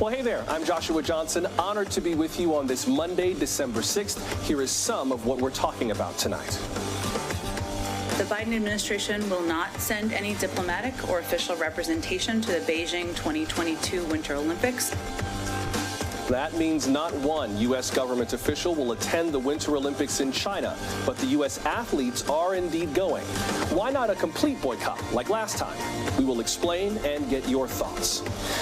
Well, hey there, I'm Joshua Johnson. Honored to be with you on this Monday, December 6th. Here is some of what we're talking about tonight. The Biden administration will not send any diplomatic or official representation to the Beijing 2022 Winter Olympics. That means not one U.S. government official will attend the Winter Olympics in China, but the U.S. athletes are indeed going. Why not a complete boycott like last time? We will explain and get your thoughts.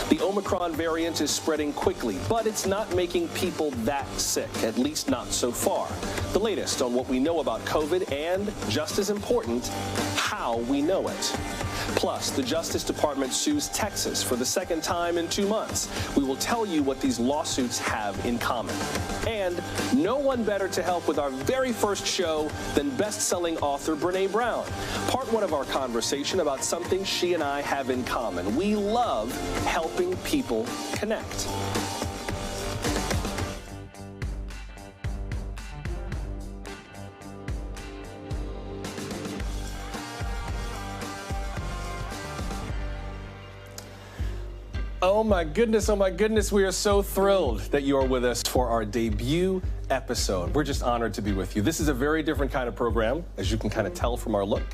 The Omicron variant is spreading quickly, but it's not making people that sick, at least not so far. The latest on what we know about COVID and, just as important, how we know it. Plus, the Justice Department sues Texas for the second time in 2 months. We will tell you what these lawsuits have in common. And no one better to help with our very first show than best-selling author Brené Brown. Part one of our conversation about something she and I have in common. We love helping people connect. Oh my goodness, we are so thrilled that you are with us for our debut episode. We're just honored to be with you. This is a very different kind of program, as you can kind of tell from our look.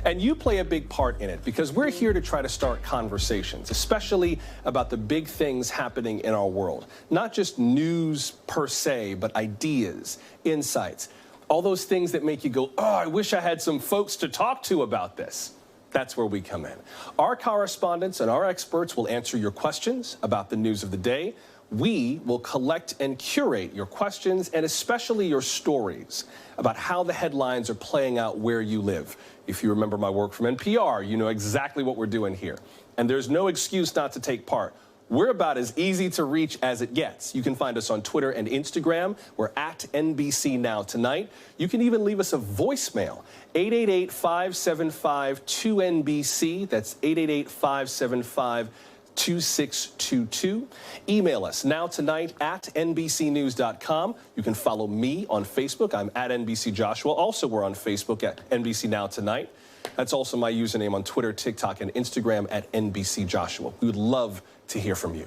And you play a big part in it because we're here to try to start conversations, especially about the big things happening in our world. Not just news per se, but ideas, insights, all those things that make you go, oh, I wish I had some folks to talk to about this. That's where we come in. Our correspondents and our experts will answer your questions about the news of the day. We will collect and curate your questions and especially your stories about how the headlines are playing out where you live. If you remember my work from NPR, you know exactly what we're doing here. And there's no excuse not to take part. We're about as easy to reach as it gets. You can find us on Twitter and Instagram. We're at NBC Now Tonight. You can even leave us a voicemail, 888-575-2NBC. That's 888-575-2622. Email us nowtonight@NBCnews.com. You can follow me on Facebook. I'm at NBC Joshua. Also, we're on Facebook at NBC Now Tonight. That's also my username on Twitter, TikTok, and Instagram at NBC Joshua. We would love to hear from you.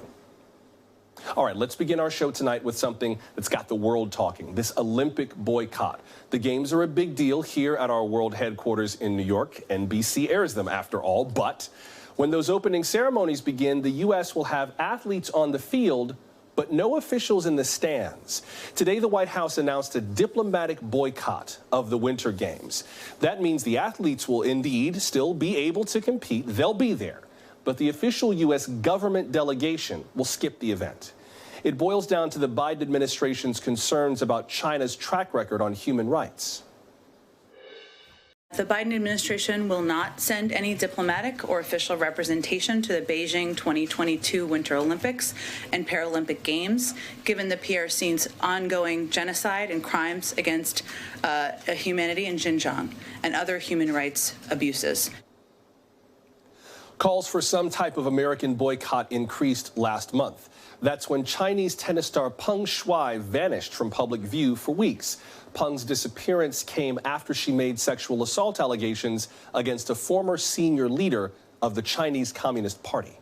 All right, let's begin our show tonight with something that's got the world talking, this Olympic boycott. The games are a big deal here at our world headquarters in New York. NBC airs them after all, but when those opening ceremonies begin, the U.S. will have athletes on the field, but no officials in the stands. Today, the White House announced a diplomatic boycott of the Winter Games. That means the athletes will indeed still be able to compete. They'll be there. But the official U.S. government delegation will skip the event. It boils down to the Biden administration's concerns about China's track record on human rights. The Biden administration will not send any diplomatic or official representation to the Beijing 2022 Winter Olympics and Paralympic Games, given the PRC's ongoing genocide and crimes against humanity in Xinjiang and other human rights abuses. Calls for some type of American boycott increased last month. That's when Chinese tennis star Peng Shuai vanished from public view for weeks. Peng's disappearance came after she made sexual assault allegations against a former senior leader of the Chinese Communist Party.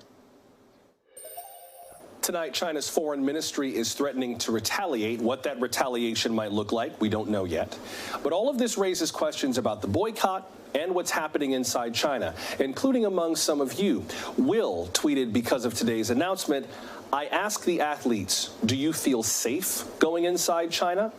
Tonight, China's foreign ministry is threatening to retaliate. What that retaliation might look like, we don't know yet. But all of this raises questions about the boycott and what's happening inside China, including among some of you. Will tweeted because of today's announcement, I ask the athletes, do you feel safe going inside China?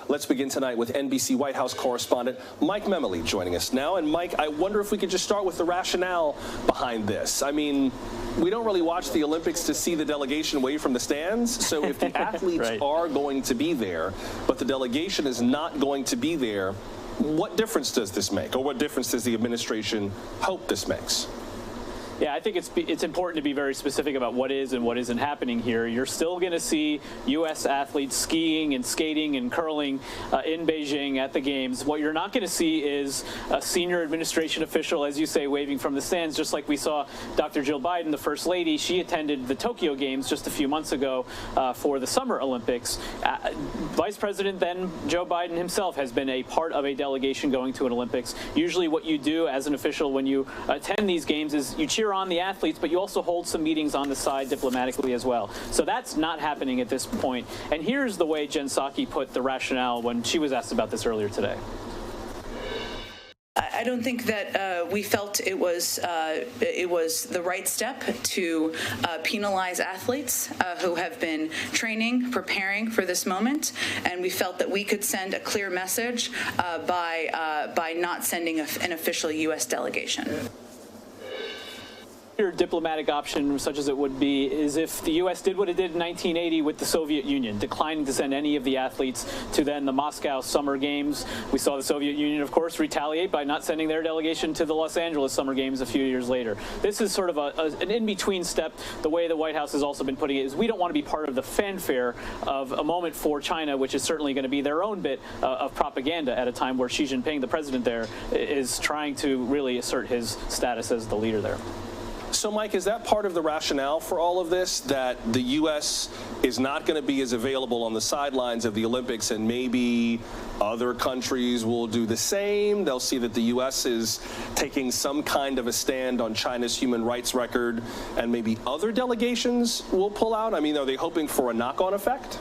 Let's begin tonight with NBC White House correspondent Mike Memoli joining us now. And Mike, I wonder if we could just start with the rationale behind this. I mean, we don't really watch the Olympics to see the delegation away from the stands. So if the athletes are going to be there, but the delegation is not going to be there, what difference does this make? Or what difference does the administration hope this makes? Yeah, I think it's important to be very specific about what is and what isn't happening here. You're still going to see U.S. athletes skiing and skating and curling in Beijing at the games. What you're not going to see is a senior administration official, as you say, waving from the stands, just like we saw Dr. Jill Biden, the First Lady. She attended the Tokyo Games just a few months ago for the Summer Olympics. Vice President then Joe Biden himself has been a part of a delegation going to an Olympics. Usually what you do as an official when you attend these games is you cheer cheer on the athletes, but you also hold some meetings on the side diplomatically as well. So that's not happening at this point. And here's the way Jen Psaki put the rationale when she was asked about this earlier today. I don't think that we felt it was the right step to penalize athletes who have been training, preparing for this moment, and we felt that we could send a clear message by not sending an official U.S. delegation. Your diplomatic option, such as it would be, is if the U.S. did what it did in 1980 with the Soviet Union, declining to send any of the athletes to then the Moscow Summer Games. We saw the Soviet Union, of course, retaliate by not sending their delegation to the Los Angeles Summer Games a few years later. This is sort of an in-between step. The way the White House has also been putting it is we don't want to be part of the fanfare of a moment for China, which is certainly going to be their own bit of propaganda at a time where Xi Jinping, the president there, is trying to really assert his status as the leader there. So, Mike, is that part of the rationale for all of this, that the U.S. is not going to be as available on the sidelines of the Olympics, and maybe other countries will do the same? They'll see that the U.S. is taking some kind of a stand on China's human rights record, and maybe other delegations will pull out? I mean, are they hoping for a knock-on effect?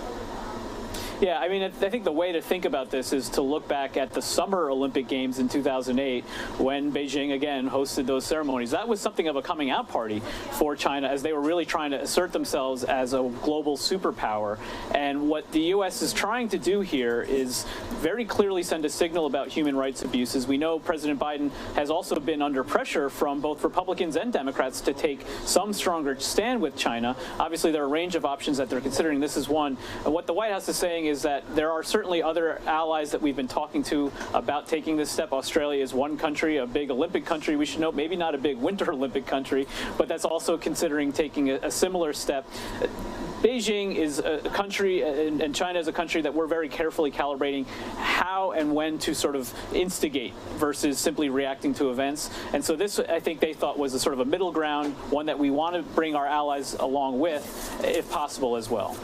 Yeah, I mean, I think the way to think about this is to look back at the Summer Olympic Games in 2008 when Beijing, again, hosted those ceremonies. That was something of a coming out party for China as they were really trying to assert themselves as a global superpower. And what the U.S. is trying to do here is very clearly send a signal about human rights abuses. We know President Biden has also been under pressure from both Republicans and Democrats to take some stronger stand with China. Obviously, there are a range of options that they're considering. This is one. And what the White House is saying is that there are certainly other allies that we've been talking to about taking this step. Australia is one country, a big Olympic country. We should note, maybe not a big Winter Olympic country, but that's also considering taking a similar step. Beijing is a country, and China is a country that we're very carefully calibrating how and when to sort of instigate versus simply reacting to events. And so this, I think they thought, was a sort of a middle ground, one that we want to bring our allies along with, if possible, as well.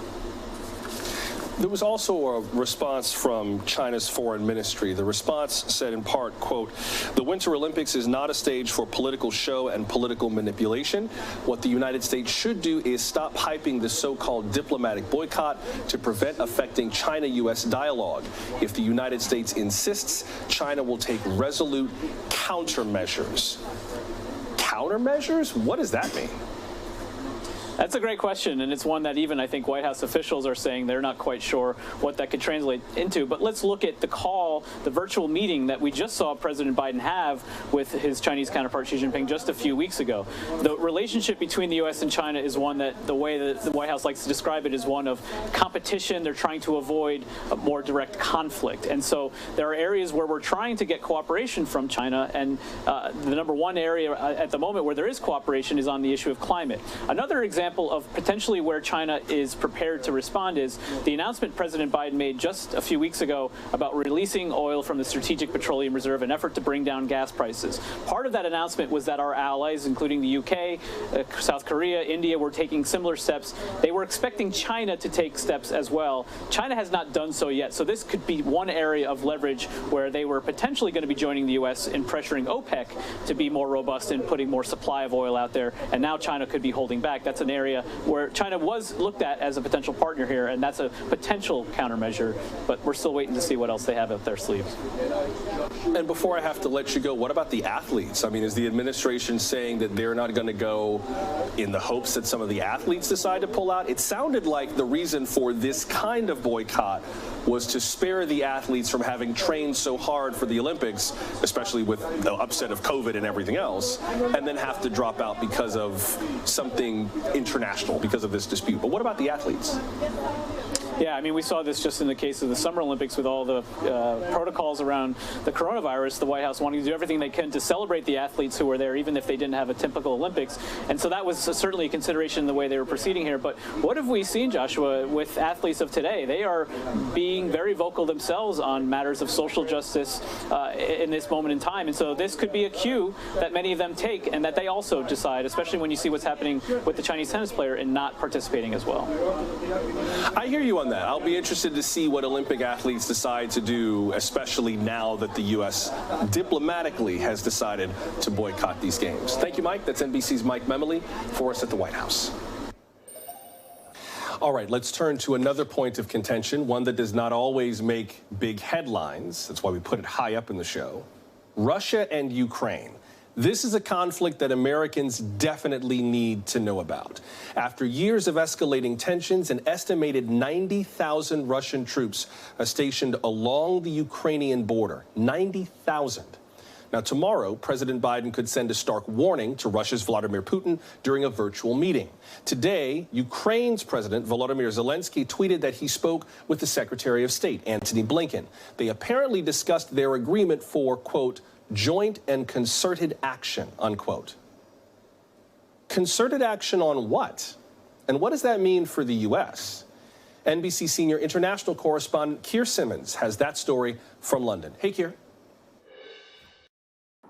There was also a response from China's foreign ministry. The response said in part, quote, "The Winter Olympics is not a stage for political show and political manipulation. What the United States should do is stop hyping the so-called diplomatic boycott to prevent affecting China-U.S. dialogue. If the United States insists, China will take resolute countermeasures." Countermeasures? What does that mean? That's a great question, and it's one that even I think White House officials are saying they're not quite sure what that could translate into. But let's look at the call, the virtual meeting that we just saw President Biden have with his Chinese counterpart Xi Jinping just a few weeks ago. The relationship between the U.S. and China is one that the way that the White House likes to describe it is one of competition. They're trying to avoid a more direct conflict. And so there are areas where we're trying to get cooperation from China, and the number one area at the moment where there is cooperation is on the issue of climate. Another example of potentially where China is prepared to respond is the announcement President Biden made just a few weeks ago about releasing oil from the Strategic Petroleum Reserve, an effort to bring down gas prices. Part of that announcement was that our allies, including the UK, South Korea, India, were taking similar steps. They were expecting China to take steps as well. China has not done so yet, so this could be one area of leverage where they were potentially going to be joining the U.S. in pressuring OPEC to be more robust in putting more supply of oil out there, and now China could be holding back. That's an area where China was looked at as a potential partner here, and that's a potential countermeasure, but we're still waiting to see what else they have up their sleeves. And before I have to let you go, what about the athletes? I mean, is the administration saying that they're not going to go in the hopes that some of the athletes decide to pull out? It sounded like the reason for this kind of boycott was to spare the athletes from having trained so hard for the Olympics, especially with the upset of COVID and everything else, and then have to drop out because of something international, because of this dispute. But what about the athletes? Yeah, I mean, we saw this just in the case of the Summer Olympics with all the protocols around the coronavirus, the White House wanting to do everything they can to celebrate the athletes who were there, even if they didn't have a typical Olympics. And so that was certainly a consideration in the way they were proceeding here. But what have we seen, Joshua, with athletes of today? They are being very vocal themselves on matters of social justice in this moment in time. And so this could be a cue that many of them take and that they also decide, especially when you see what's happening with the Chinese tennis player, in not participating as well. I hear you on that. I'll be interested to see what Olympic athletes decide to do, especially now that the U.S. diplomatically has decided to boycott these games. Thank you, Mike. That's NBC's Mike Memoli for us at the White House. All right, let's turn to another point of contention, one that does not always make big headlines. That's why we put it high up in the show. Russia and Ukraine. This is a conflict that Americans definitely need to know about. After years of escalating tensions, an estimated 90,000 Russian troops are stationed along the Ukrainian border. 90,000. Now, tomorrow, President Biden could send a stark warning to Russia's Vladimir Putin during a virtual meeting. Today, Ukraine's President Volodymyr Zelensky tweeted that he spoke with the Secretary of State, Antony Blinken. They apparently discussed their agreement for, quote, joint and concerted action, unquote. Concerted action on what? And what does that mean for the U.S.? NBC senior international correspondent Keir Simmons has that story from London. Hey, Keir.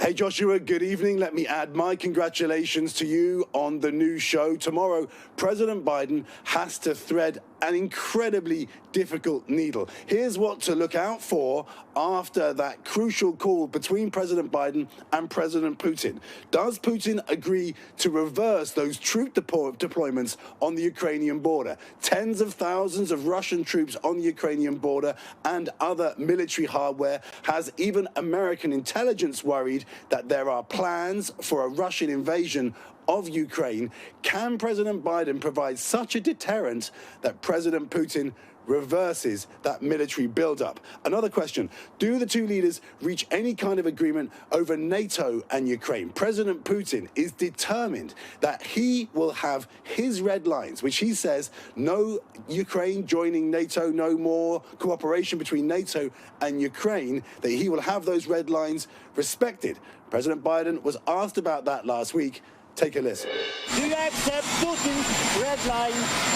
Hey, Joshua, good evening. Let me add my congratulations to you on the new show. Tomorrow, President Biden has to thread an incredibly difficult needle. Here's what to look out for after that crucial call between President Biden and President Putin. Does Putin agree to reverse those troop deployments on the Ukrainian border? Tens of thousands of Russian troops on the Ukrainian border and other military hardware. Has even American intelligence worried that there are plans for a Russian invasion of Ukraine? Can President Biden provide such a deterrent that President Putin reverses that military buildup? Another question, do the two leaders reach any kind of agreement over NATO and Ukraine? President Putin is determined that he will have his red lines, which he says no Ukraine joining NATO, no more cooperation between NATO and Ukraine, that he will have those red lines respected. President Biden was asked about that last week. Take a listen. Do you accept Putin's red line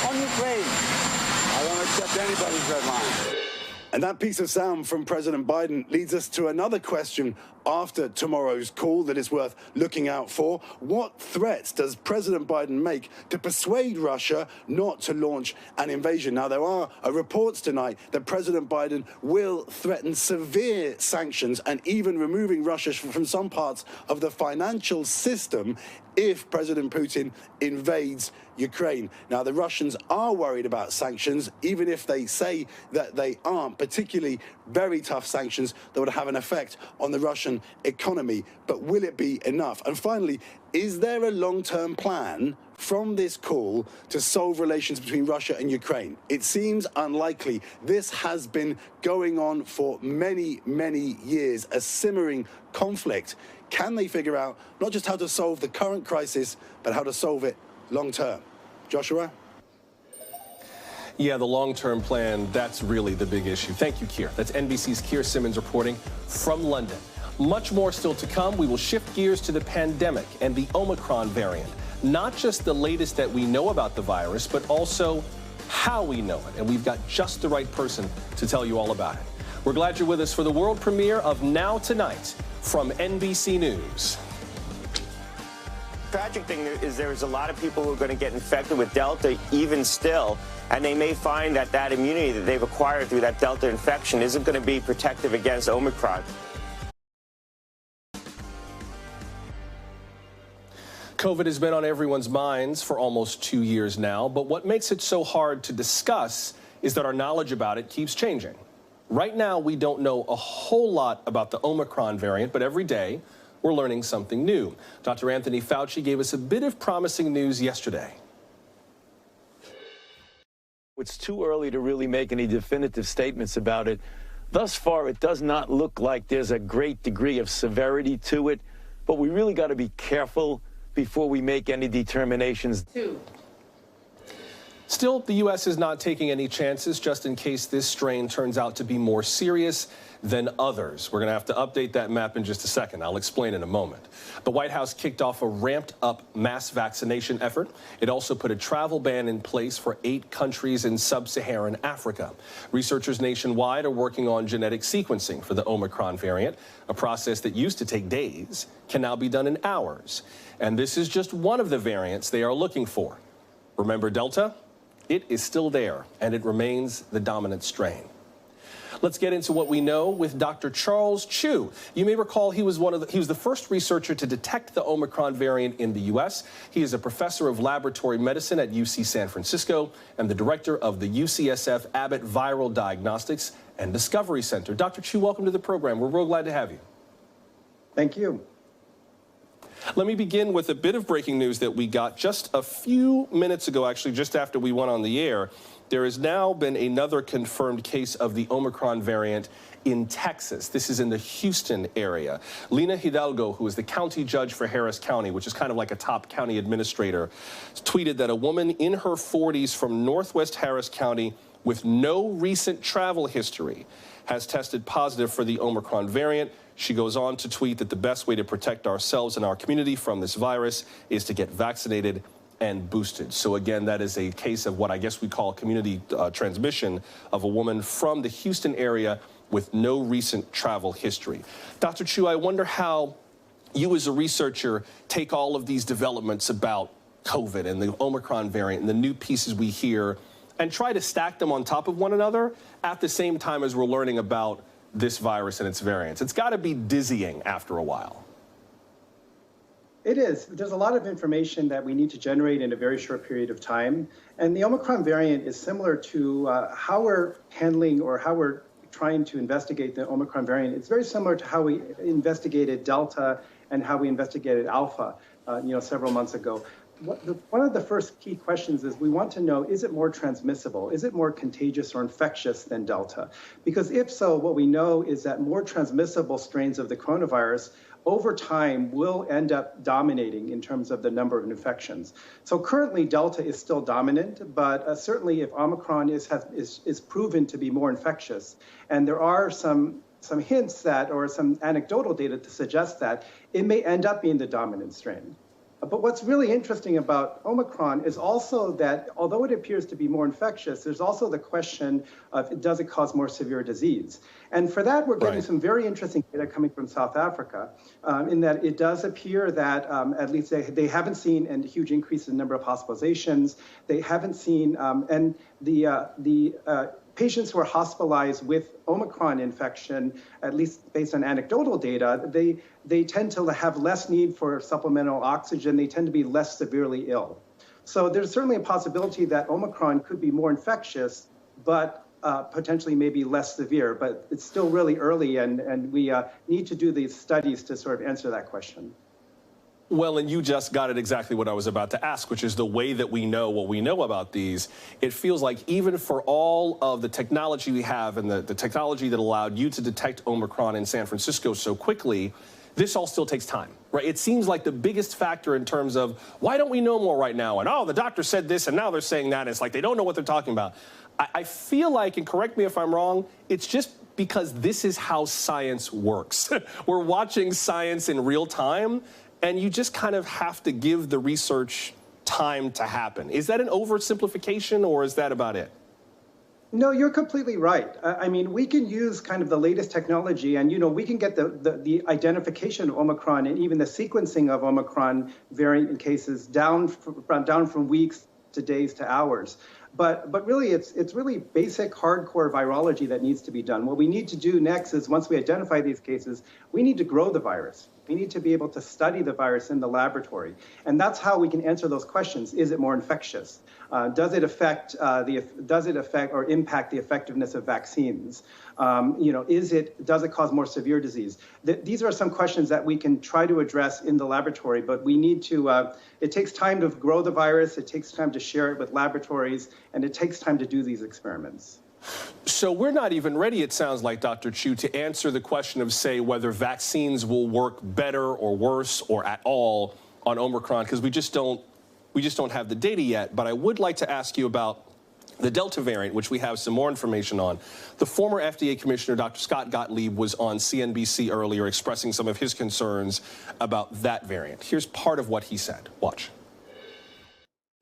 on Ukraine? I don't accept anybody's red line. And that piece of sound from President Biden leads us to another question after tomorrow's call that is worth looking out for. What threats does President Biden make to persuade Russia not to launch an invasion? Now, there are reports tonight that President Biden will threaten severe sanctions and even removing Russia from some parts of the financial system if President Putin invades Ukraine. Now, the Russians are worried about sanctions, even if they say that they aren't, particularly very tough sanctions that would have an effect on the Russian economy. But will it be enough? And finally, is there a long-term plan from this call to solve relations between Russia and Ukraine? It seems unlikely. This has been going on for many, many years, a simmering conflict. Can they figure out not just how to solve the current crisis, but how to solve it long term? Joshua? Yeah, the long-term plan, that's really the big issue. Thank you, Keir. That's NBC's Keir Simmons reporting from London. Much more still to come. We will shift gears to the pandemic and the Omicron variant. Not just the latest that we know about the virus, but also how we know it. And we've got just the right person to tell you all about it. We're glad you're with us for the world premiere of Now Tonight from NBC News. The tragic thing is there is a lot of people who are going to get infected with Delta even still, and they may find that that immunity that they've acquired through that Delta infection isn't going to be protective against Omicron. COVID has been on everyone's minds for almost 2 years now, but what makes it so hard to discuss is that our knowledge about it keeps changing. Right now, we don't know a whole lot about the Omicron variant, but every day we're learning something new. Dr. Anthony Fauci gave us a bit of promising news yesterday. It's too early to really make any definitive statements about it. Thus far, it does not look like there's a great degree of severity to it, but we really got to be careful before we make any determinations. Still, the U.S. is not taking any chances just in case this strain turns out to be more serious than others. We're going to have to update that map in just a second. I'll explain in a moment. The White House kicked off a ramped-up mass vaccination effort. It also put a travel ban in place for 8 countries in sub-Saharan Africa. Researchers nationwide are working on genetic sequencing for the Omicron variant. A process that used to take days can now be done in hours. And this is just one of the variants they are looking for. Remember Delta? It is still there, and it remains the dominant strain. Let's get into what we know with Dr. Charles Chu. You may recall he was the first researcher to detect the Omicron variant in the U.S. He is a professor of laboratory medicine at UC San Francisco and the director of the UCSF Abbott Viral Diagnostics and Discovery Center. Dr. Chu, welcome to the program. We're real glad to have you. Thank you. Let me begin with a bit of breaking news that we got just a few minutes ago, actually, just after we went on the air. There has now been another confirmed case of the Omicron variant in Texas. This is in the Houston area. Lina Hidalgo, who is the county judge for Harris County, which is kind of like a top county administrator, tweeted that a woman in her 40s from Northwest Harris County with no recent travel history has tested positive for the Omicron variant. She goes on to tweet that the best way to protect ourselves and our community from this virus is to get vaccinated and boosted. So again, that is a case of what I guess we call community transmission of a woman from the Houston area with no recent travel history. Dr. Chu, I wonder how you as a researcher take all of these developments about COVID and the Omicron variant and the new pieces we hear and try to stack them on top of one another at the same time as we're learning about this virus and its variants. It's got to be dizzying after a while. It is. There's a lot of information that we need to generate in a very short period of time. And the Omicron variant is similar to how we're handling or how we're trying to investigate the Omicron variant. It's very similar to how we investigated Delta and how we investigated Alpha, several months ago. One of the first key questions is we want to know, is it more transmissible? Is it more contagious or infectious than Delta? Because if so, what we know is that more transmissible strains of the coronavirus over time will end up dominating in terms of the number of infections. So currently Delta is still dominant, but certainly if Omicron is proven to be more infectious, and there are some hints that, or some anecdotal data to suggest that, it may end up being the dominant strain. But what's really interesting about Omicron is also that although it appears to be more infectious, there's also the question of does it cause more severe disease? And for that, we're getting some very interesting data coming from South Africa, in that it does appear that at least they haven't seen a huge increase in the number of hospitalizations. They haven't seen, and the patients who are hospitalized with Omicron infection, at least based on anecdotal data, they tend to have less need for supplemental oxygen. They tend to be less severely ill. So there's certainly a possibility that Omicron could be more infectious, but potentially maybe less severe. But it's still really early, and we need to do these studies to sort of answer that question. Well, and you just got it exactly what I was about to ask, which is the way that we know what we know about these. It feels like even for all of the technology we have and the technology that allowed you to detect Omicron in San Francisco so quickly, this all still takes time, right? It seems like the biggest factor in terms of why don't we know more right now? And, oh, the doctor said this and now they're saying that. It's like they don't know what they're talking about. I feel like, and correct me if I'm wrong, it's just because this is how science works. We're watching science in real time. And you just kind of have to give the research time to happen. Is that an oversimplification, or is that about it? No, you're completely right. I mean, we can use kind of the latest technology, and we can get the identification of Omicron and even the sequencing of Omicron variant cases down from weeks to days to hours. But really, it's really basic hardcore virology that needs to be done. What we need to do next is, once we identify these cases, we need to grow the virus. We need to be able to study the virus in the laboratory. And that's how we can answer those questions. Is it more infectious? Does it affect or impact the effectiveness of vaccines? Does it cause more severe disease? These are some questions that we can try to address in the laboratory, but we need to, it takes time to grow the virus, it takes time to share it with laboratories, and it takes time to do these experiments. So we're not even ready, it sounds like, Dr. Chu, to answer the question of, say, whether vaccines will work better or worse or at all on Omicron, because we just don't have the data yet. But I would like to ask you about the Delta variant, which we have some more information on. The former FDA Commissioner, Dr. Scott Gottlieb, was on CNBC earlier expressing some of his concerns about that variant. Here's part of what he said. Watch.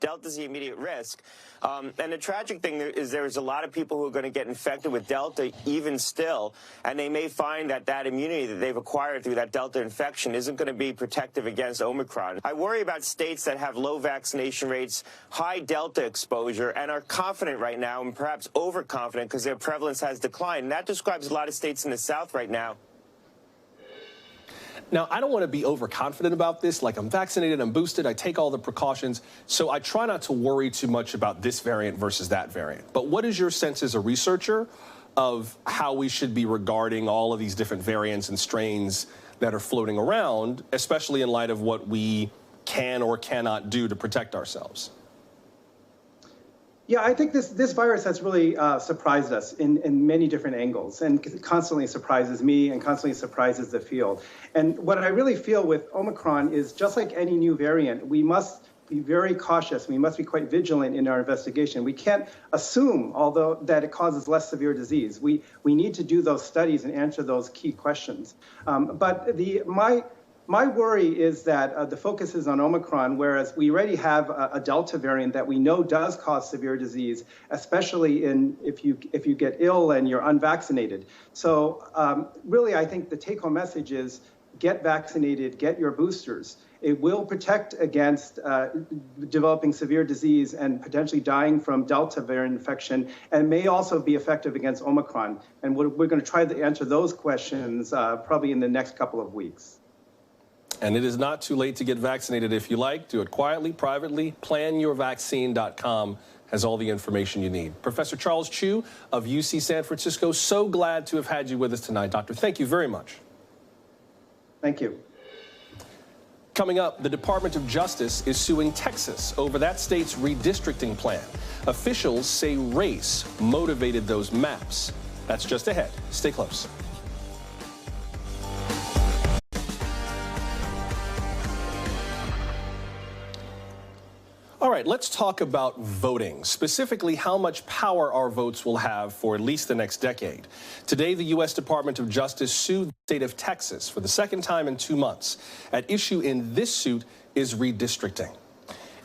Delta's the immediate risk. And the tragic thing is there's a lot of people who are going to get infected with Delta even still, and they may find that that immunity that they've acquired through that Delta infection isn't going to be protective against Omicron. I worry about states that have low vaccination rates, high Delta exposure, and are confident right now, and perhaps overconfident because their prevalence has declined. And that describes a lot of states in the South right now. Now, I don't want to be overconfident about this, like I'm vaccinated, I'm boosted, I take all the precautions, so I try not to worry too much about this variant versus that variant. But what is your sense as a researcher of how we should be regarding all of these different variants and strains that are floating around, especially in light of what we can or cannot do to protect ourselves? Yeah, I think this virus has really surprised us in many different angles, and it constantly surprises me and constantly surprises the field. And what I really feel with Omicron is, just like any new variant, we must be very cautious. We must be quite vigilant in our investigation. We can't assume, although, that it causes less severe disease. We need to do those studies and answer those key questions. But my worry is that the focus is on Omicron, whereas we already have a Delta variant that we know does cause severe disease, especially if you get ill and you're unvaccinated. So really, I think the take-home message is get vaccinated, get your boosters. It will protect against developing severe disease and potentially dying from Delta variant infection, and may also be effective against Omicron. And we're going to try to answer those questions probably in the next couple of weeks. And it is not too late to get vaccinated if you like. Do it quietly, privately. Planyourvaccine.com has all the information you need. Professor Charles Chu of UC San Francisco, so glad to have had you with us tonight, Doctor. Thank you very much. Thank you. Coming up, the Department of Justice is suing Texas over that state's redistricting plan. Officials say race motivated those maps. That's just ahead. Stay close. All right, let's talk about voting, specifically how much power our votes will have for at least the next decade. Today, the U.S. Department of Justice sued the state of Texas for the second time in 2 months. At issue in this suit is redistricting.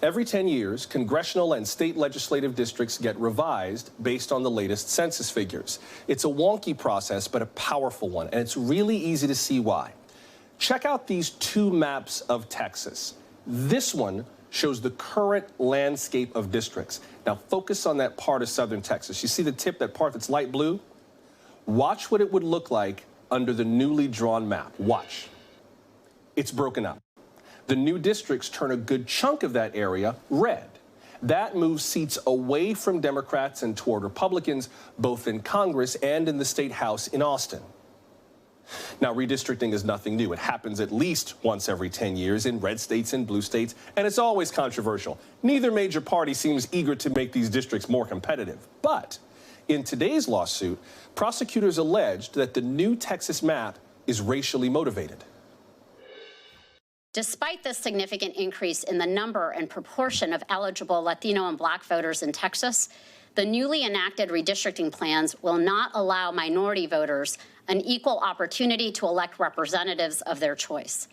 Every 10 years, congressional and state legislative districts get revised based on the latest census figures. It's a wonky process, but a powerful one, and it's really easy to see why. Check out these two maps of Texas. This one shows the current landscape of districts. Now focus on that part of southern Texas. You see the tip, that part that's light blue? Watch what it would look like under the newly drawn map. Watch. It's broken up. The new districts turn a good chunk of that area red. That moves seats away from Democrats and toward Republicans, both in Congress and in the state house in Austin. Now, redistricting is nothing new. It happens at least once every 10 years in red states and blue states, and it's always controversial. Neither major party seems eager to make these districts more competitive. But in today's lawsuit, prosecutors alleged that the new Texas map is racially motivated. Despite the significant increase in the number and proportion of eligible Latino and Black voters in Texas, the newly enacted redistricting plans will not allow minority voters an equal opportunity to elect representatives of their choice.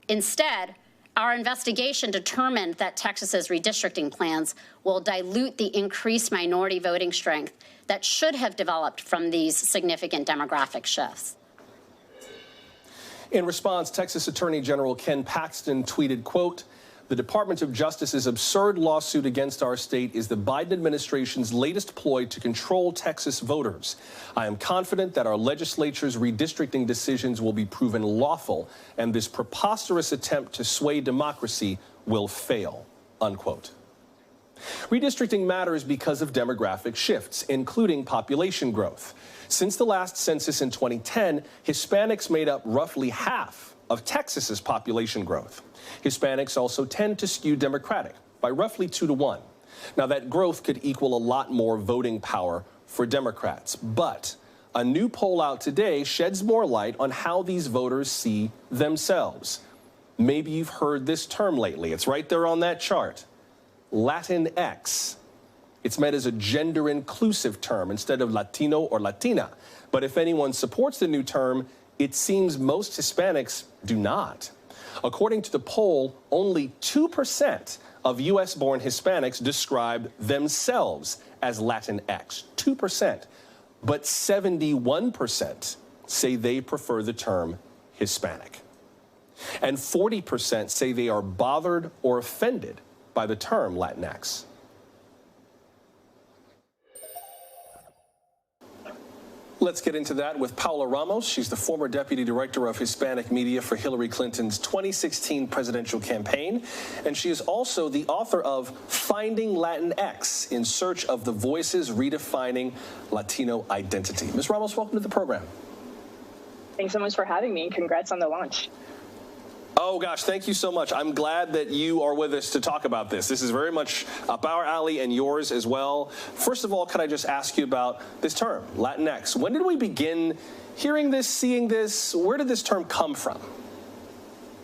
Instead, our investigation determined that Texas's redistricting plans will dilute the increased minority voting strength that should have developed from these significant demographic shifts. In response, Texas Attorney General Ken Paxton tweeted, quote, "The Department of Justice's absurd lawsuit against our state is the Biden administration's latest ploy to control Texas voters. I am confident that our legislature's redistricting decisions will be proven lawful, and this preposterous attempt to sway democracy will fail," unquote. Redistricting matters because of demographic shifts, including population growth. Since the last census in 2010, Hispanics made up roughly half of Texas's population growth. Hispanics also tend to skew Democratic by roughly 2 to 1. Now, that growth could equal a lot more voting power for Democrats. But a new poll out today sheds more light on how these voters see themselves. Maybe you've heard this term lately. It's right there on that chart. Latinx. It's meant as a gender-inclusive term instead of Latino or Latina. But if anyone supports the new term, it seems most Hispanics do not. According to the poll, only 2% of U.S.-born Hispanics describe themselves as Latinx, 2%. But 71% say they prefer the term Hispanic. And 40% say they are bothered or offended by the term Latinx. Let's get into that with Paola Ramos. She's the former Deputy Director of Hispanic Media for Hillary Clinton's 2016 presidential campaign. And she is also the author of Finding Latinx, in search of the voices redefining Latino identity. Ms. Ramos, welcome to the program. Thanks so much for having me, and congrats on the launch. Oh, gosh, thank you so much. I'm glad that you are with us to talk about this. This is very much up our alley and yours as well. First of all, could I just ask you about this term, Latinx? When did we begin hearing this, seeing this? Where did this term come from?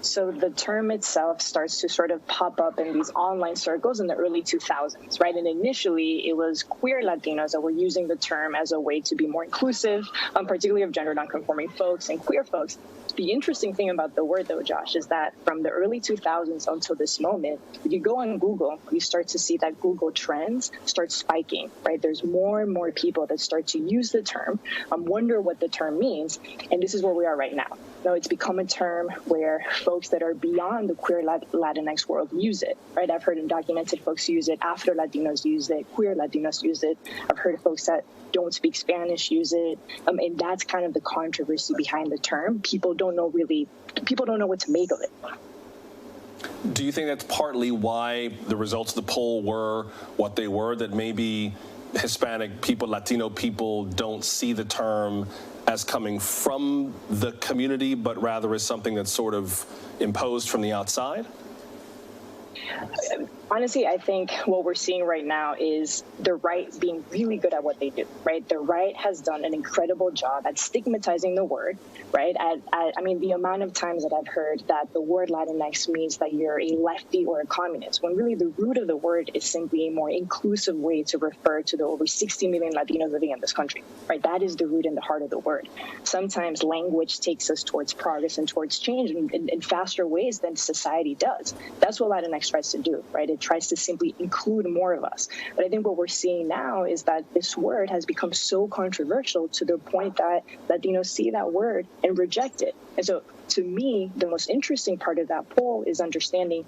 So the term itself starts to sort of pop up in these online circles in the early 2000s, right? And initially, it was queer Latinos that were using the term as a way to be more inclusive, particularly of gender nonconforming folks and queer folks. The interesting thing about the word, though, Josh, is that from the early 2000s until this moment, if you go on Google, you start to see that Google Trends start spiking, right? There's more and more people that start to use the term, wonder what the term means, and this is where we are right now. Now, it's become a term where folks that are beyond the queer Latinx world use it, right? I've heard undocumented folks use it, Afro Latinos use it, queer Latinos use it. I've heard folks that don't speak Spanish use it, and that's kind of the controversy behind the term. People don't know what to make of it. Do you think that's partly why the results of the poll were what they were, that maybe Hispanic people, Latino people don't see the term as coming from the community, but rather as something that's sort of imposed from the outside? Honestly, I think what we're seeing right now is the right being really good at what they do, right? The right has done an incredible job at stigmatizing the word, right? I mean, the amount of times that I've heard that the word Latinx means that you're a lefty or a communist, when really the root of the word is simply a more inclusive way to refer to the over 60 million Latinos living in this country, right? That is the root and the heart of the word. Sometimes language takes us towards progress and towards change in faster ways than society does. That's what Latinx tries to do, right? It tries to simply include more of us. But I think what we're seeing now is that this word has become so controversial to the point that Latinos see that word and reject it. And so to me, the most interesting part of that poll is understanding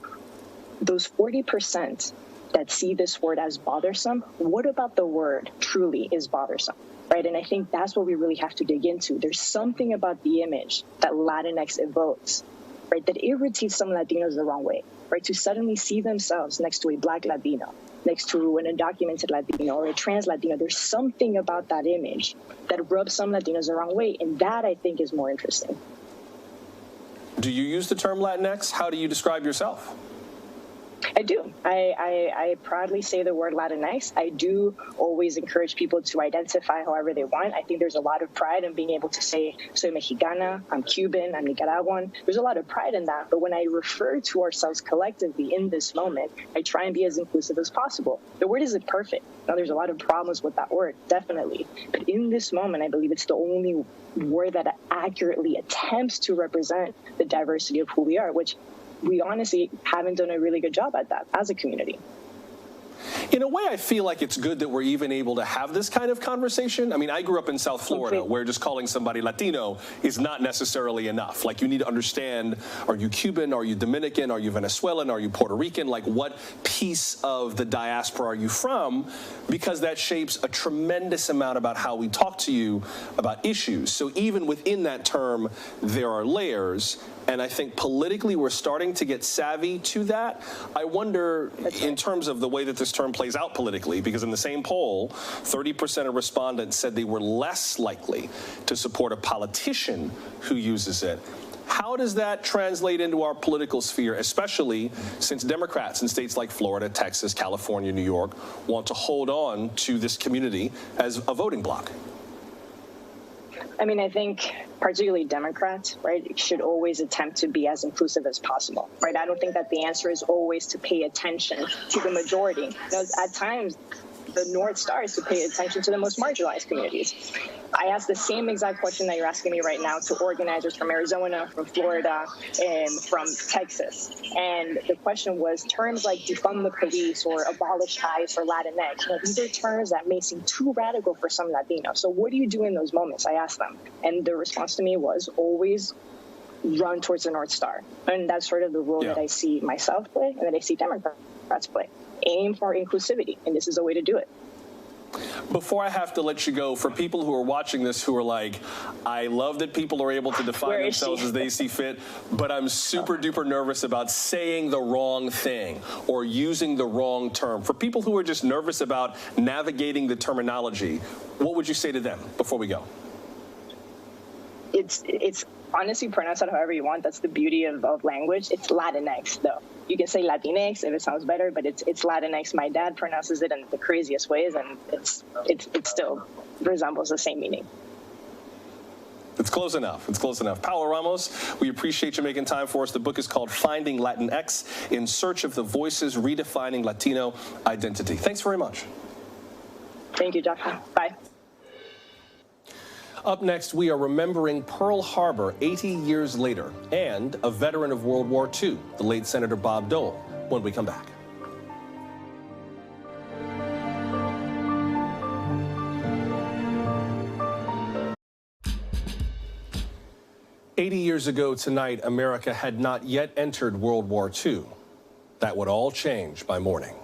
those 40% that see this word as bothersome. What about the word truly is bothersome? Right. And I think that's what we really have to dig into. There's something about the image that Latinx evokes, right, that irritates some Latinos the wrong way, right? To suddenly see themselves next to a Black Latino, next to an undocumented Latino or a trans Latino. There's something about that image that rubs some Latinos the wrong way. And that, I think, is more interesting. Do you use the term Latinx? How do you describe yourself? I do. I proudly say the word Latinx. I do always encourage people to identify however they want. I think there's a lot of pride in being able to say, soy Mexicana, I'm Cuban, I'm Nicaraguan. There's a lot of pride in that. But when I refer to ourselves collectively in this moment, I try and be as inclusive as possible. The word isn't perfect. Now, there's a lot of problems with that word, definitely. But in this moment, I believe it's the only word that accurately attempts to represent the diversity of who we are, which we honestly haven't done a really good job at that as a community. In a way, I feel like it's good that we're even able to have this kind of conversation. I mean, I grew up in South Florida, where just calling somebody Latino is not necessarily enough. Like, you need to understand, are you Cuban? Are you Dominican? Are you Venezuelan? Are you Puerto Rican? Like, what piece of the diaspora are you from? Because that shapes a tremendous amount about how we talk to you about issues. So even within that term, there are layers. And I think politically we're starting to get savvy to that. I wonder, in terms of the way that this term plays out politically, because in the same poll, 30% of respondents said they were less likely to support a politician who uses it. How does that translate into our political sphere, especially since Democrats in states like Florida, Texas, California, New York want to hold on to this community as a voting bloc? I mean, I think particularly Democrats, right, should always attempt to be as inclusive as possible, right? I don't think that the answer is always to pay attention to the majority. You know, at times, the North Star is to pay attention to the most marginalized communities. I asked the same exact question that you're asking me right now to organizers from Arizona, from Florida, and from Texas. And the question was terms like defund the police or abolish ICE or Latinx. You know, these are terms that may seem too radical for some Latinos. So what do you do in those moments? I asked them. And the response to me was always run towards the North Star. And that's sort of the role that I see myself play and that I see Democrats play. Aim for inclusivity, and this is a way to do it. Before I have to let you go, for people who are watching this who are like, I love that people are able to define themselves as they see fit, but I'm super duper nervous about saying the wrong thing or using the wrong term. For people who are just nervous about navigating the terminology, what would you say to them before we go? It's honestly, pronounce it however you want. That's the beauty of language. It's Latinx, though. You can say Latinx if it sounds better, but it's Latinx. My dad pronounces it in the craziest ways, and it still resembles the same meaning. It's close enough. It's close enough. Paola Ramos, we appreciate you making time for us. The book is called Finding Latinx: In Search of the Voices Redefining Latino Identity. Thanks very much. Thank you, Joshua. Bye. Up next, we are remembering Pearl Harbor 80 years later and a veteran of World War II, the late Senator Bob Dole, when we come back. "80 years ago tonight, America had not yet entered World War II. That would all change by morning.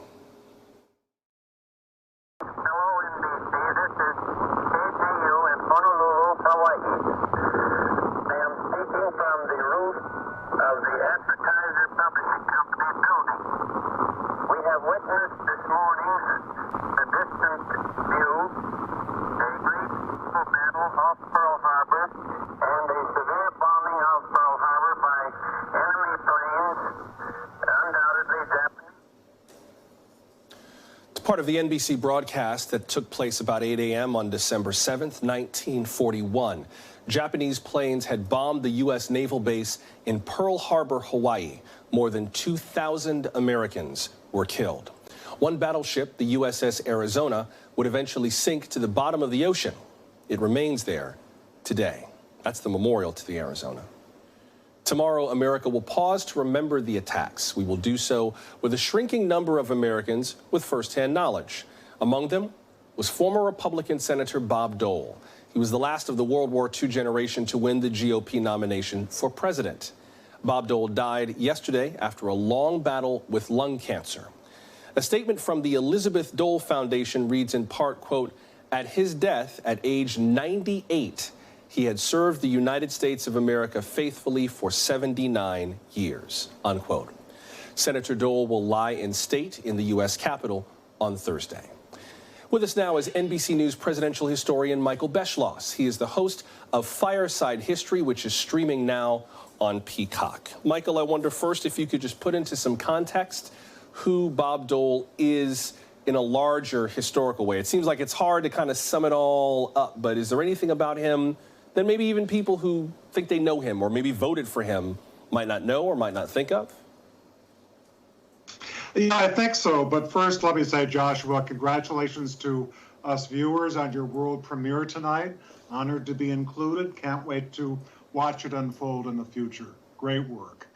Part of the NBC broadcast that took place about 8 a.m. on December 7th, 1941. Japanese planes had bombed the U.S. naval base in Pearl Harbor, Hawaii. More than 2,000 Americans were killed. One battleship, the USS Arizona, would eventually sink to the bottom of the ocean. It remains there today. That's the memorial to the Arizona. Tomorrow, America will pause to remember the attacks. We will do so with a shrinking number of Americans with firsthand knowledge. Among them was former Republican Senator Bob Dole. He was the last of the World War II generation to win the GOP nomination for president. Bob Dole died yesterday after a long battle with lung cancer. A statement from the Elizabeth Dole Foundation reads in part, quote, "At his death at age 98, he had served the United States of America faithfully for 79 years, unquote. Senator Dole will lie in state in the U.S. Capitol on Thursday. With us now is NBC News presidential historian Michael Beschloss. He is the host of Fireside History, which is streaming now on Peacock. Michael, I wonder first if you could just put into some context who Bob Dole is in a larger historical way. It seems like it's hard to kind of sum it all up, but is there anything about him that maybe even people who think they know him or maybe voted for him might not know or might not think of? Yeah, I think so. But first, let me say, Joshua, congratulations to us viewers on your world premiere tonight. Honored to be included. Can't wait to watch it unfold in the future. Great work.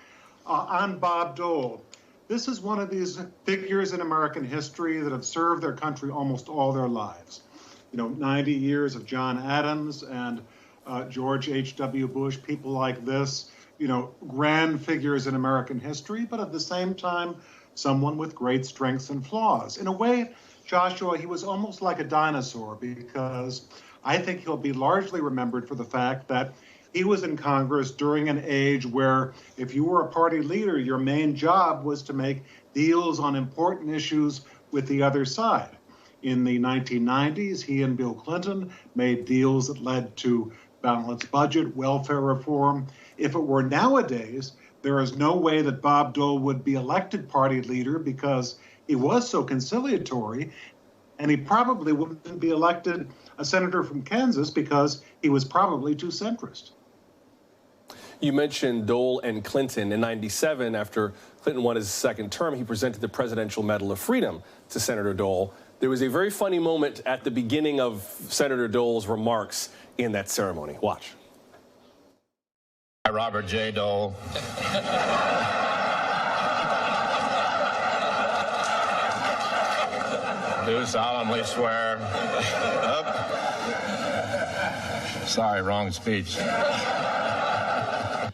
On Bob Dole, this is one of these figures in American history that have served their country almost all their lives. You know, 90 years of John Adams and George H.W. Bush, people like this, you know, grand figures in American history, but at the same time, someone with great strengths and flaws. In a way, Joshua, he was almost like a dinosaur because I think he'll be largely remembered for the fact that he was in Congress during an age where if you were a party leader, your main job was to make deals on important issues with the other side. In the 1990s, he and Bill Clinton made deals that led to balanced budget, welfare reform. If it were nowadays, there is no way that Bob Dole would be elected party leader because he was so conciliatory, and he probably wouldn't be elected a senator from Kansas because he was probably too centrist. You mentioned Dole and Clinton. In '97, after Clinton won his second term, he presented the Presidential Medal of Freedom to Senator Dole there was a very funny moment at the beginning of Senator Dole's remarks in that ceremony. Watch. I, Robert J. Dole, do solemnly swear. Sorry, wrong speech. Yeah,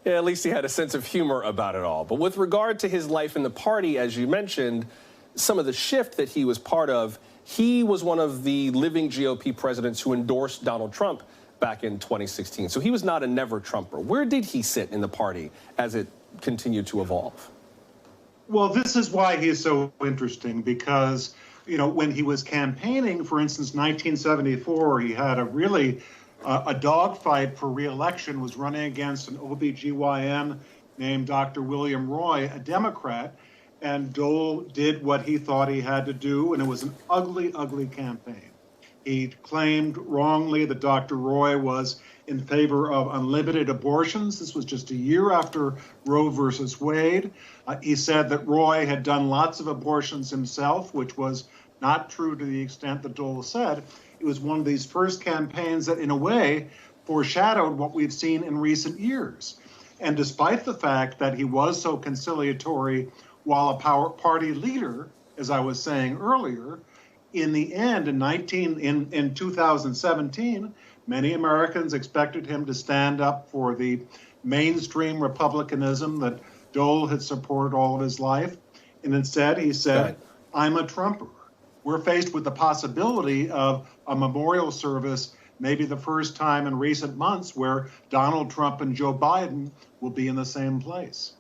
at least he had a sense of humor about it all. But with regard to his life in the party, as you mentioned, some of the shift that he was part of, he was one of the living GOP presidents who endorsed Donald Trump back in 2016. So he was not a never-Trumper. Where did he sit in the party as it continued to evolve? Well, this is why he is so interesting, because, you know, when he was campaigning, for instance, 1974, he had a really a dogfight for re-election, was running against an OBGYN named Dr. William Roy, a Democrat, and Dole did what he thought he had to do, and it was an ugly, ugly campaign. He claimed wrongly that Dr. Roy was in favor of unlimited abortions. This was just a year after Roe versus Wade. He said that Roy had done lots of abortions himself, which was not true to the extent that Dole said. It was one of these first campaigns that, in a way, foreshadowed what we've seen in recent years. And despite the fact that he was so conciliatory while a party leader, as I was saying earlier, in the end, in 2017, many Americans expected him to stand up for the mainstream republicanism that Dole had supported all of his life. And instead, he said, I'm a Trumper. We're faced with the possibility of a memorial service, maybe the first time in recent months, where Donald Trump and Joe Biden will be in the same place.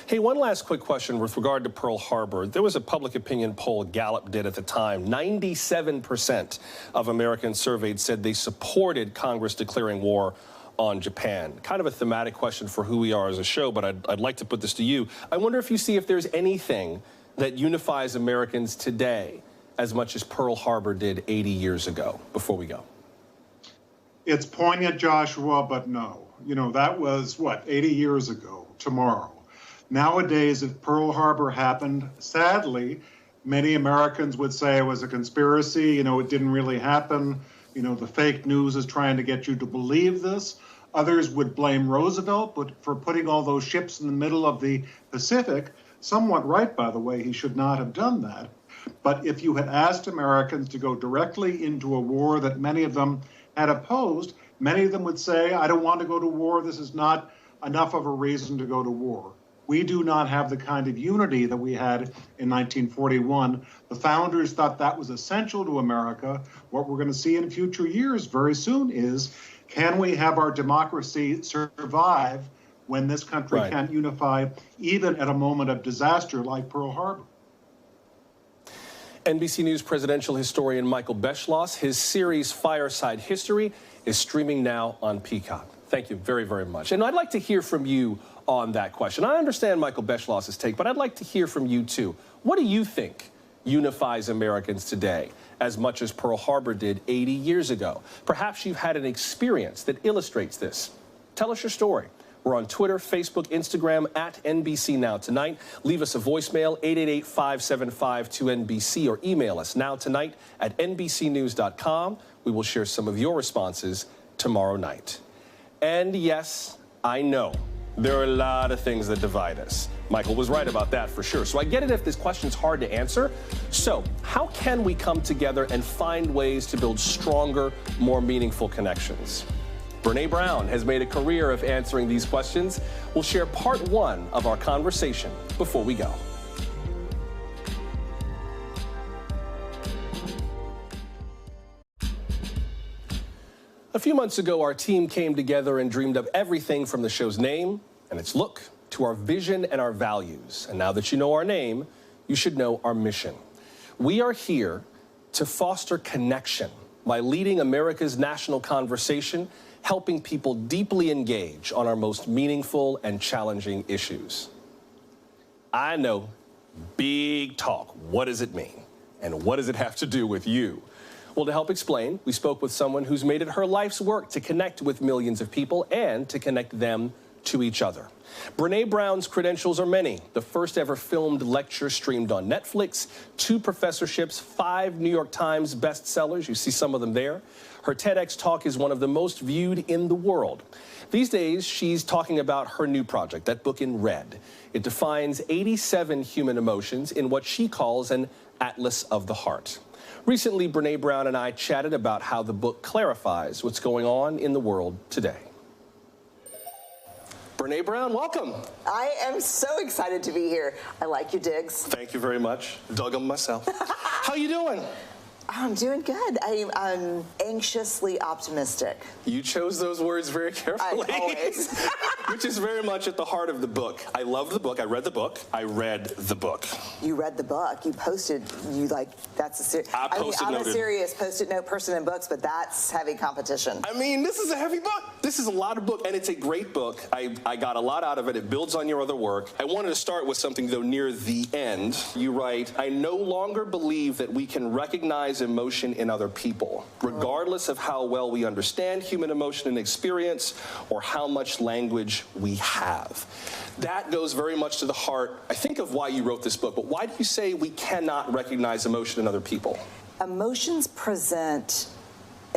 Hey, one last quick question with regard to Pearl Harbor. There was a public opinion poll Gallup did at the time. 97% of Americans surveyed said they supported Congress declaring war on Japan. Kind of a thematic question for who we are as a show, but I'd like to put this to you. I wonder if you see if there's anything that unifies Americans today as much as Pearl Harbor did 80 years ago, before we go. It's poignant, Joshua, but no. You know, that was, 80 years ago tomorrow. Nowadays, if Pearl Harbor happened, sadly, many Americans would say it was a conspiracy. You know, it didn't really happen. You know, the fake news is trying to get you to believe this. Others would blame Roosevelt for putting all those ships in the middle of the Pacific. Somewhat right, by the way, he should not have done that. But if you had asked Americans to go directly into a war that many of them had opposed, many of them would say, I don't want to go to war. This is not enough of a reason to go to war. We do not have the kind of unity that we had in 1941. The founders thought that was essential to America. What we're going to see in future years very soon is, can we have our democracy survive when this country can't unify, even at a moment of disaster like Pearl Harbor? NBC News presidential historian Michael Beschloss, his series Fireside History is streaming now on Peacock. Thank you very, very much. And I'd like to hear from you on that question. I understand Michael Beschloss's take, but I'd like to hear from you too. What do you think unifies Americans today as much as Pearl Harbor did 80 years ago? Perhaps you've had an experience that illustrates this. Tell us your story. We're on Twitter, Facebook, Instagram, at NBC Now Tonight. Leave us a voicemail, 888-575-2NBC, or email us nowtonight@nbcnews.com. We will share some of your responses tomorrow night. And yes, I know there are a lot of things that divide us. Michael was right about that for sure. So I get it if this question's hard to answer. So how can we come together and find ways to build stronger, more meaningful connections? Brene Brown has made a career of answering these questions. We'll share part one of our conversation before we go. A few months ago, our team came together and dreamed up everything from the show's name and its look to our vision and our values. And now that you know our name, you should know our mission. We are here to foster connection by leading America's national conversation, helping people deeply engage on our most meaningful and challenging issues. I know, big talk. What does it mean? And what does it have to do with you? Well, to help explain, we spoke with someone who's made it her life's work to connect with millions of people and to connect them to each other. Brene Brown's credentials are many. The first ever filmed lecture streamed on Netflix, 2 professorships, 5 New York Times bestsellers. You see some of them there. Her TEDx talk is one of the most viewed in the world. These days, she's talking about her new project, that book in red. It defines 87 human emotions in what she calls an atlas of the heart. Recently, Brene Brown and I chatted about how the book clarifies what's going on in the world today. Brene Brown, welcome. I am so excited to be here. I like your digs. Thank you very much. Dug them myself. How you doing? I'm doing good. I'm anxiously optimistic. You chose those words very carefully. Always. Which is very much at the heart of the book. I love the book. I read the book. I read the book. You read the book. You posted. You like that's a serious. I'm a serious post-it note person in books, but that's heavy competition. I mean, this is a heavy book. This is a lot of book, and it's a great book. I got a lot out of it. It builds on your other work. I wanted to start with something, though, near the end. You write, I no longer believe that we can recognize emotion in other people, regardless of how well we understand human emotion and experience or how much language we have. That goes very much to the heart, I think, of why you wrote this book. But why do you say we cannot recognize emotion in other people? Emotions present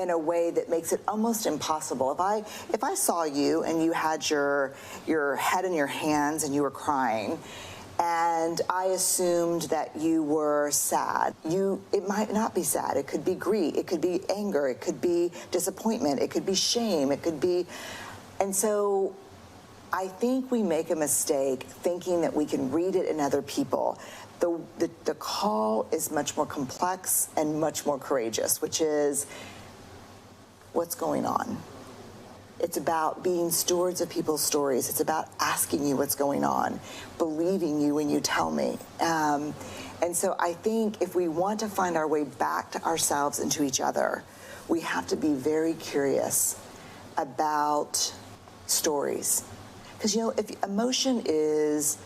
in a way that makes it almost impossible. If I saw you and you had your head in your hands and you were crying, and I assumed that you were sad. It might not be sad. It could be grief. It could be anger. It could be disappointment. It could be shame. It could be, and so I think we make a mistake thinking that we can read it in other people. The call is much more complex and much more courageous, which is what's going on. It's about being stewards of people's stories. It's about asking you what's going on, believing you when you tell me. And so I think if we want to find our way back to ourselves and to each other, we have to be very curious about stories. Because, you know, if emotion is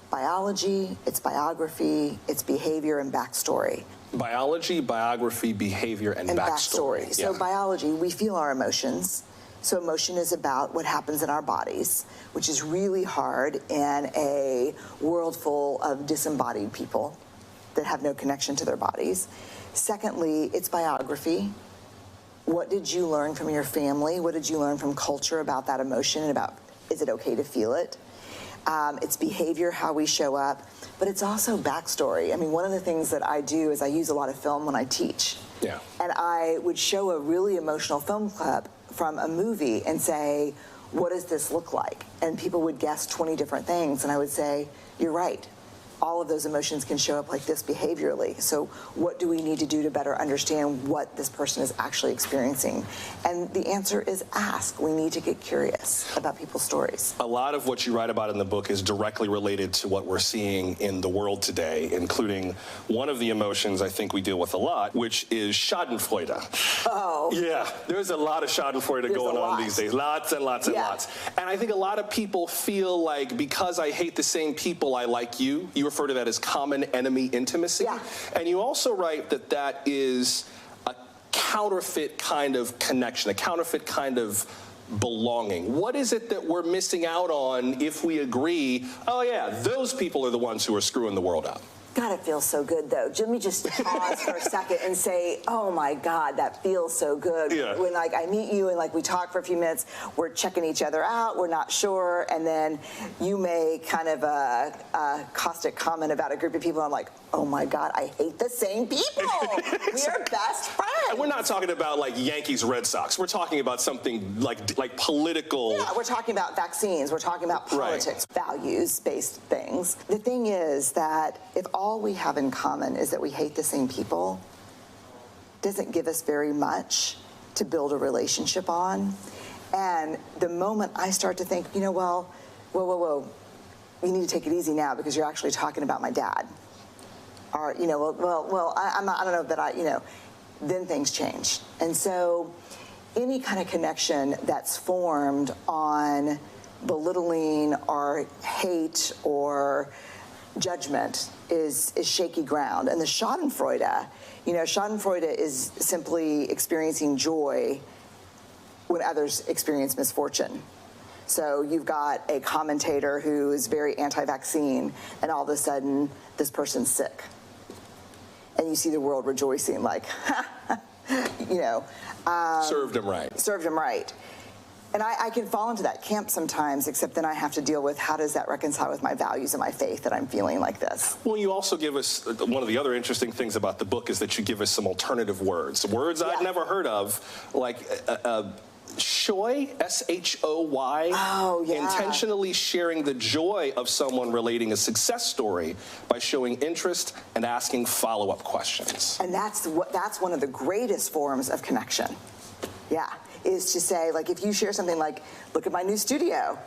biology, it's biography, it's behavior and backstory. Biology, biography, behavior, and backstory. Yeah. So biology, we feel our emotions. So emotion is about what happens in our bodies, which is really hard in a world full of disembodied people that have no connection to their bodies. Secondly, it's biography. What did you learn from your family? What did you learn from culture about that emotion and about, is it okay to feel it? It's behavior, how we show up, but it's also backstory. I mean, one of the things that I do is I use a lot of film when I teach. Yeah. And I would show a really emotional film clip from a movie and say, what does this look like? And people would guess 20 different things. And I would say, you're right. All of those emotions can show up like this behaviorally. So what do we need to do to better understand what this person is actually experiencing? And the answer is ask. We need to get curious about people's stories. A lot of what you write about in the book is directly related to what we're seeing in the world today, including one of the emotions I think we deal with a lot, which is schadenfreude. Oh. Yeah, there's a lot of schadenfreude going on these days. Lots and lots and lots. And I think a lot of people feel like because I hate the same people, I like you. You refer to that as common enemy intimacy. Yeah. And you also write that that is a counterfeit kind of connection, a counterfeit kind of belonging. What is it that we're missing out on if we agree, oh yeah, those people are the ones who are screwing the world up? God, it feels so good, though. Let me just pause for a second and say, oh, my God, that feels so good. Yeah. When, like, I meet you and, like, we talk for a few minutes, we're checking each other out, we're not sure, and then you make kind of a caustic comment about a group of people. I'm like, oh, my God, I hate the same people. We are best friends. And we're not talking about, like, Yankees, Red Sox. We're talking about something like political. Yeah, we're talking about vaccines. We're talking about politics, values-based things. The thing is that if all we have in common is that we hate the same people, doesn't give us very much to build a relationship on. And the moment I start to think, you know, whoa, you need to take it easy now because you're actually talking about my dad. Or, you know, I don't know that you know, then things change. And so any kind of connection that's formed on belittling or hate or judgment is shaky ground. And the schadenfreude, you know, schadenfreude is simply experiencing joy when others experience misfortune. So you've got a commentator who is very anti-vaccine, and all of a sudden, this person's sick. And you see the world rejoicing, like, you know. Served him right. Served him right. And I can fall into that camp sometimes, except then I have to deal with how does that reconcile with my values and my faith that I'm feeling like this. Well, you also give us, one of the other interesting things about the book is that you give us some alternative words. Words I'd never heard of, like shoy, S-H-O-Y. Oh, yeah. Intentionally sharing the joy of someone relating a success story by showing interest and asking follow-up questions. And that's one of the greatest forms of connection. Yeah, is to say, like, if you share something like, look at my new studio.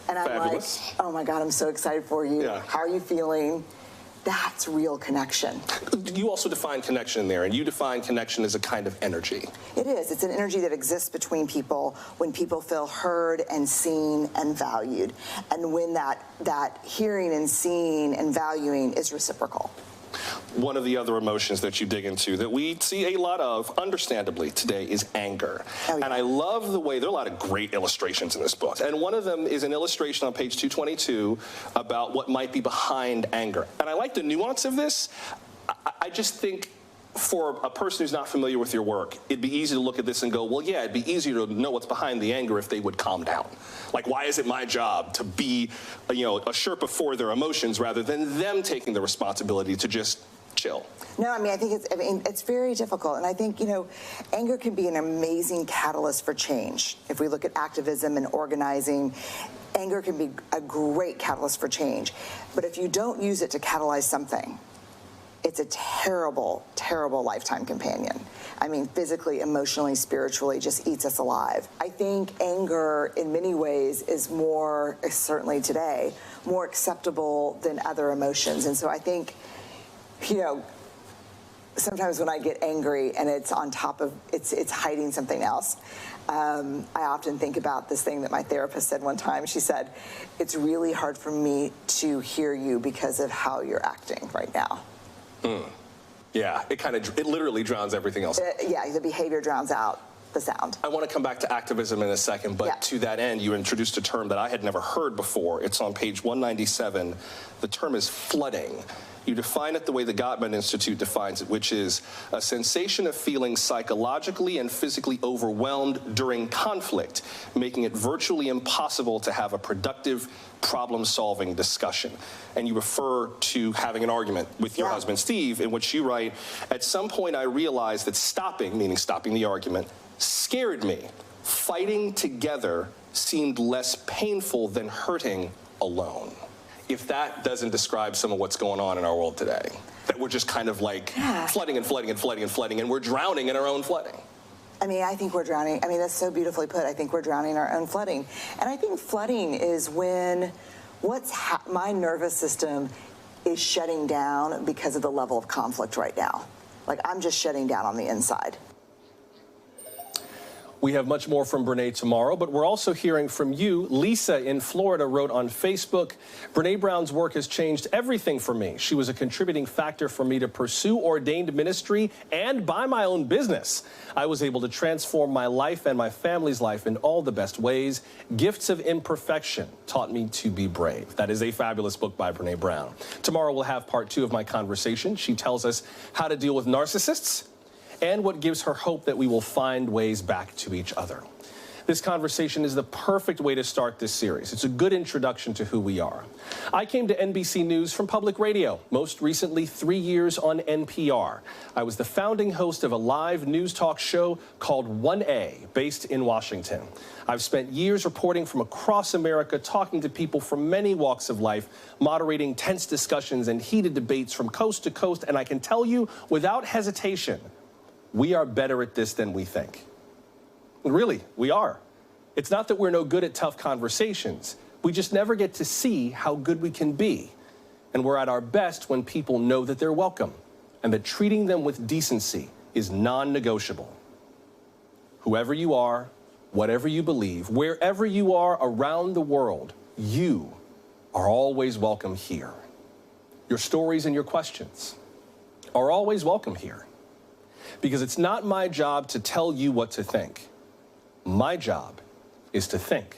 And I'm Fabulous. like, oh my God, I'm so excited for you. Yeah. How are you feeling? That's real connection. You also define connection in there, and you define connection as a kind of energy. It is. It's an energy that exists between people when people feel heard and seen and valued. And when that hearing and seeing and valuing is reciprocal. One of the other emotions that you dig into that we see a lot of, understandably, today is anger. Oh, yeah. And I love the way, there are a lot of great illustrations in this book. And one of them is an illustration on page 222 about what might be behind anger. And I like the nuance of this. I just think for a person who's not familiar with your work, it'd be easy to look at this and go, well, yeah, it'd be easier to know what's behind the anger if they would calm down. Like, why is it my job to be, a Sherpa for their emotions rather than them taking the responsibility to just chill? No, I mean, I think it's very difficult. And I think, anger can be an amazing catalyst for change. If we look at activism and organizing, anger can be a great catalyst for change. But if you don't use it to catalyze something, it's a terrible, terrible lifetime companion. I mean, physically, emotionally, spiritually, just eats us alive. I think anger, in many ways, is more, certainly today, more acceptable than other emotions. And so I think, sometimes when I get angry and it's on top of, it's hiding something else, I often think about this thing that my therapist said one time. She said, it's really hard for me to hear you because of how you're acting right now. Yeah, it literally drowns everything else. Yeah, the behavior drowns out the sound. I want to come back to activism in a second, but to that end, you introduced a term that I had never heard before. It's on page 197. The term is flooding. You define it the way the Gottman Institute defines it, which is a sensation of feeling psychologically and physically overwhelmed during conflict, making it virtually impossible to have a productive problem-solving discussion. And you refer to having an argument with your husband, Steve, in which you write, at some point I realized that stopping, meaning stopping the argument, scared me. Fighting together seemed less painful than hurting alone. If that doesn't describe some of what's going on in our world today, that we're just kind of like flooding and flooding and flooding and flooding, and we're drowning in our own flooding. I mean, I think we're drowning. I mean, that's so beautifully put. I think we're drowning in our own flooding. And I think flooding is when my nervous system is shutting down because of the level of conflict right now. Like, I'm just shutting down on the inside. We have much more from Brene tomorrow, but we're also hearing from you. Lisa in Florida wrote on Facebook, Brene Brown's work has changed everything for me. She was a contributing factor for me to pursue ordained ministry and buy my own business. I was able to transform my life and my family's life in all the best ways. Gifts of Imperfection taught me to be brave. That is a fabulous book by Brene Brown. Tomorrow we'll have part 2 of my conversation. She tells us how to deal with narcissists and what gives her hope that we will find ways back to each other. This conversation is the perfect way to start this series. It's a good introduction to who we are. I came to NBC News from public radio, most recently 3 years on NPR. I was the founding host of a live news talk show called 1A, based in Washington. I've spent years reporting from across America, talking to people from many walks of life, moderating tense discussions and heated debates from coast to coast, and I can tell you without hesitation, we are better at this than we think. Really, we are. It's not that we're no good at tough conversations. We just never get to see how good we can be. And we're at our best when people know that they're welcome and that treating them with decency is non-negotiable. Whoever you are, whatever you believe, wherever you are around the world, you are always welcome here. Your stories and your questions are always welcome here. Because it's not my job to tell you what to think. My job is to think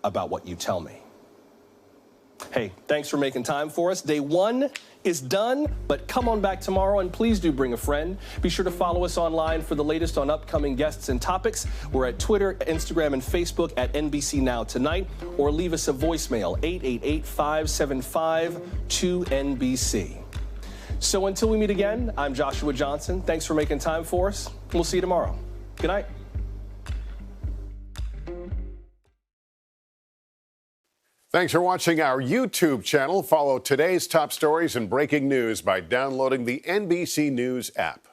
about what you tell me. Hey, thanks for making time for us. Day 1 is done, but come on back tomorrow and please do bring a friend. Be sure to follow us online for the latest on upcoming guests and topics. We're at Twitter, Instagram, and Facebook at NBC Now Tonight, or leave us a voicemail, 888-575-2NBC. So until we meet again, I'm Joshua Johnson. Thanks for making time for us. We'll see you tomorrow. Good night. Thanks for watching our YouTube channel. Follow today's top stories and breaking news by downloading the NBC News app.